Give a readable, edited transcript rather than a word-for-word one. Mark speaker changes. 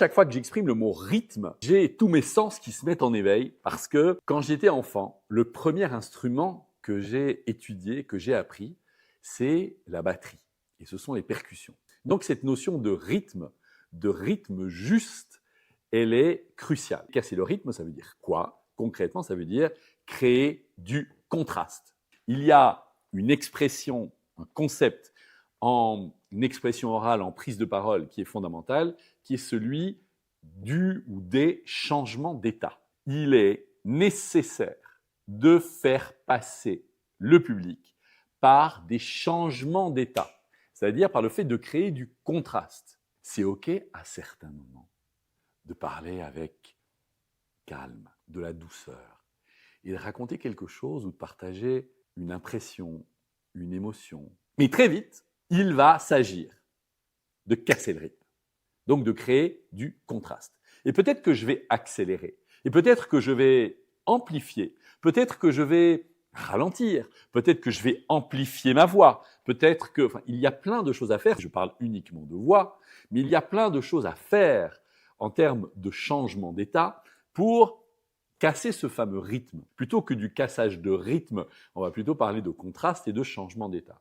Speaker 1: Chaque fois que j'exprime le mot rythme, j'ai tous mes sens qui se mettent en éveil parce que quand j'étais enfant, le premier instrument que j'ai étudié, que j'ai appris, c'est la batterie et ce sont les percussions. Donc cette notion de rythme juste, elle est cruciale. Casser le rythme, ça veut dire quoi? Concrètement, ça veut dire créer du contraste. Il y a une expression, un concept en expression orale, en prise de parole qui est fondamental, qui est celui du ou des changements d'état. Il est nécessaire de faire passer le public par des changements d'état, c'est-à-dire par le fait de créer du contraste. C'est OK à certains moments de parler avec calme, de la douceur, et de raconter quelque chose ou de partager une impression, une émotion. Mais très vite, il va s'agir de casser le rythme, donc de créer du contraste. Et peut-être que je vais accélérer, et peut-être que je vais amplifier, peut-être que je vais ralentir, peut-être que je vais amplifier ma voix, peut-être que, il y a plein de choses à faire. Je parle uniquement de voix, mais il y a plein de choses à faire en termes de changement d'état pour casser ce fameux rythme. Plutôt que du cassage de rythme, on va plutôt parler de contraste et de changement d'état.